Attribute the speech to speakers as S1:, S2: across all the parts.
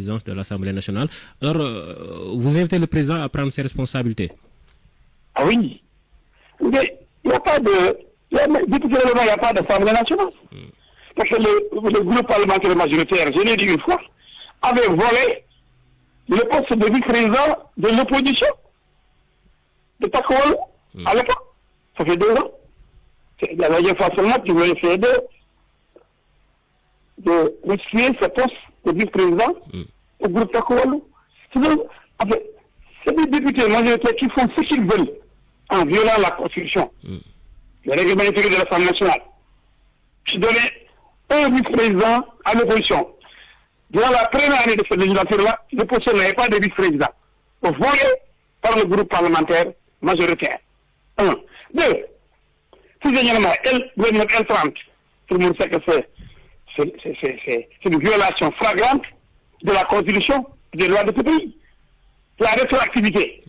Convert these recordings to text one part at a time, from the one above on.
S1: de l'Assemblée nationale. Alors, vous invitez le président à prendre ses responsabilités.
S2: Ah oui. Mais il n'y a pas de... Depuis que il n'y a pas d'Assemblée nationale. Parce que le groupe parlementaire majoritaire, je l'ai dit une fois, avait volé le poste de vice-président de l'opposition de Takawal à l'époque. Ça fait 2 ans. C'est la dernière fois seulement qu'il voulait essayer de restituer ce poste de vice-président au groupe Takawal. C'est des députés majoritaires qui font ce qu'ils veulent en violant la Constitution, le règlement intérieur de l'Assemblée nationale, qui donnait un vice-président à l'opposition. Durant la première année de cette législature-là, l'opposition n'avait pas de vice-président, volé par le groupe parlementaire majoritaire. 1. 2. Tout dernièrement, le gouvernement L30, tout le monde sait que c'est une violation flagrante de la Constitution, des lois de ce pays. La rétroactivité.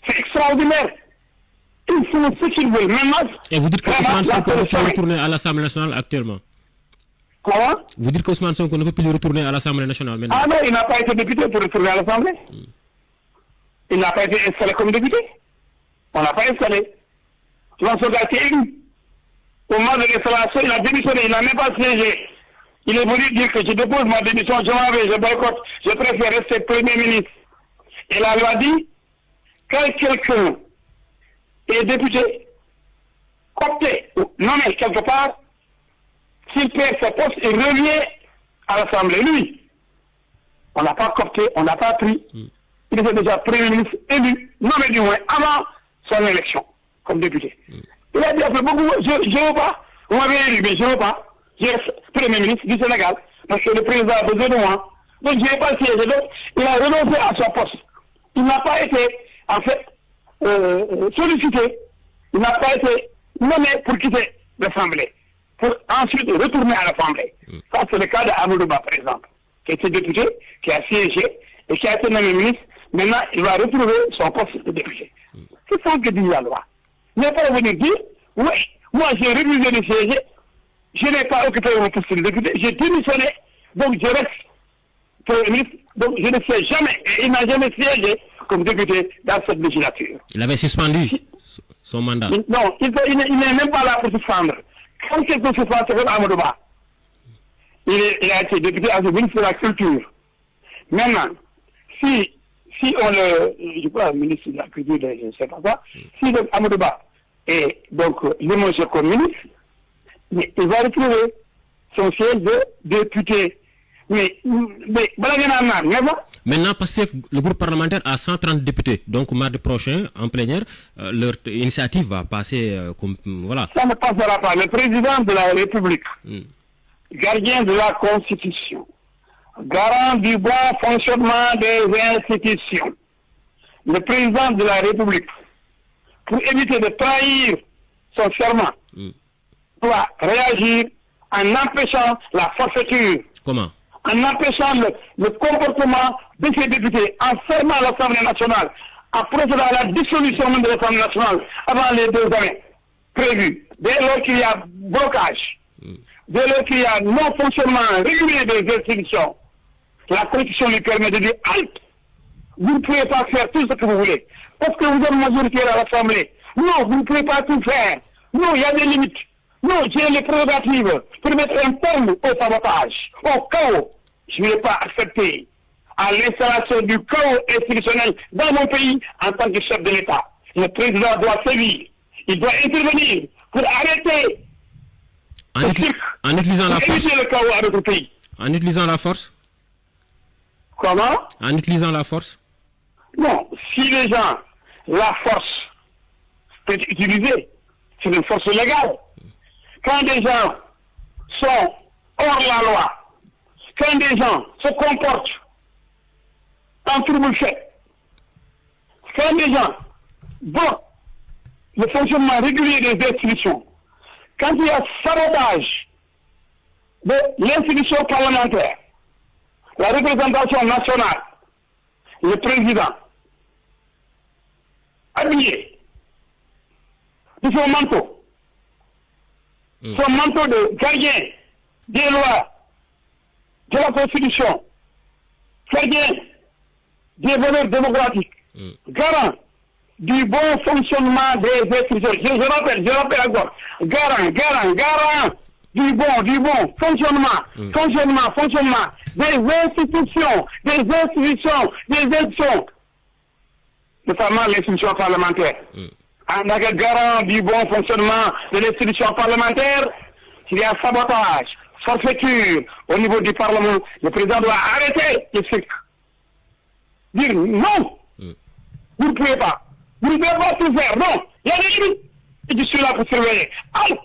S2: C'est extraordinaire. Ils font ce qu'ils veulent. Maintenant,
S1: et vous dites que Ousmane Sonko ne peut plus retourner à l'Assemblée nationale actuellement?
S2: Comment?
S1: Vous dites que Ousmane Sonko ne peut plus retourner à l'Assemblée nationale maintenant?
S2: Ah non, il n'a pas été député pour retourner à l'Assemblée. Il n'a pas été installé comme député. On n'a pas installé. Ousmane Sonko a été élu. Au moment de l'installation, il a démissionné, il n'a même pas siégé. Il est venu dire que je dépose ma démission, je m'en vais, je boycotte, je préfère rester Premier ministre. Et la loi dit, quand quelqu'un est député, opté, nommé quelque part, s'il perd sa poste, il revient à l'Assemblée. Lui, on n'a pas coopté, on n'a pas pris. Il était déjà Premier ministre élu, nommé du moins avant son élection comme député. Il a dit après beaucoup, je ne veux pas, on m'avait élu, mais je ne veux pas. Je reste Premier ministre du Sénégal, parce que le président a besoin de moi. Donc je n'ai pas siégé. Donc il a renoncé à son poste. Il n'a pas été, en fait, sollicité. Il n'a pas été nommé pour quitter l'Assemblée, pour ensuite retourner à l'Assemblée. Ça, c'est le cas d'Amadouba, par exemple, qui était député, qui a siégé et qui a été nommé ministre. Maintenant, il va retrouver son poste de député. C'est ça que dit la loi. Il n'est pas venu dire, oui, moi j'ai refusé de siéger, je n'ai pas occupé mon poste de député, j'ai démissionné, donc je reste Premier ministre, donc je ne sais jamais, et il n'a jamais siégé comme député dans cette législature.
S1: Il avait suspendu son mandat.
S2: Non, il n'est même pas là pour suspendre. Quand quelqu'un suspend, c'est Amadouba. Il a été député à ministre de la Culture. Maintenant, si on je crois, le ministre de la Culture, je ne sais pas quoi, si Amadouba est donc limogé comme ministre, mais il va retrouver son siège de député. Mais
S1: maintenant, parce que le groupe parlementaire a 130 députés, donc mardi prochain, en plénière, leur initiative va passer comme... Voilà.
S2: Ça ne passera pas. Le président de la République, gardien de la Constitution, garant du bon fonctionnement des institutions, le président de la République, pour éviter de trahir son serment, doit réagir en empêchant la forfaiture.
S1: Comment?
S2: En empêchant le comportement de ces députés, en fermant l'Assemblée nationale, en procédant à la dissolution de l'Assemblée nationale avant les 2 années prévues. Dès lors qu'il y a blocage, dès lors qu'il y a non-fonctionnement régulier des institutions, la Constitution lui permet de dire halte, vous ne pouvez pas faire tout ce que vous voulez, parce que vous êtes majoritaire à l'Assemblée. Non, vous ne pouvez pas tout faire. Non, il y a des limites. Non, j'ai les prérogatives pour mettre un terme au sabotage, au chaos. Je ne vais pas accepter à l'installation du chaos institutionnel dans mon pays en tant que chef de l'État. Le président doit sévir. Il doit intervenir pour arrêter
S1: en utilisant la force.
S2: Le chaos à notre pays.
S1: En utilisant la force?
S2: Comment?
S1: En utilisant la force?
S2: Non, si les gens, la force peut être utilisée, c'est une force légale. Quand des gens sont hors la loi, quand des gens se comportent en trouble-fait, quand des gens bloquent le fonctionnement régulier des institutions, quand il y a sabotage de l'institution parlementaire, la représentation nationale, le président, habillé de son manteau de gardien des lois, de la Constitution, gardien des valeurs démocratiques, garant du bon fonctionnement des institutions. Je rappelle encore, garant du bon fonctionnement des institutions, notamment l'institution parlementaire. En tant que garant du bon fonctionnement de l'institution parlementaire, s'il y a sabotage, forfaiture au niveau du Parlement, le président doit arrêter le cirque. Dire non, vous ne pouvez pas. Vous ne pouvez pas tout faire, non. Il y a des limites. Et je suis là pour surveiller. Halt.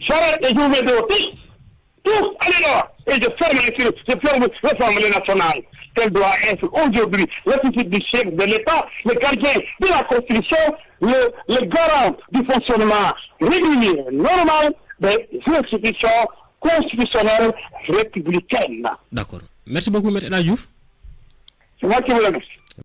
S2: J'arrête et je vous mets dehors. Tous, allez là. Et je ferme l'Assemblée nationale. Quel doit être aujourd'hui l'attitude du chef de l'État, le gardien de la Constitution, le garant du fonctionnement régulier, normal des institutions constitutionnelles républicaines.
S1: D'accord. Merci beaucoup, M. Diouf.
S2: C'est moi qui vous remercie.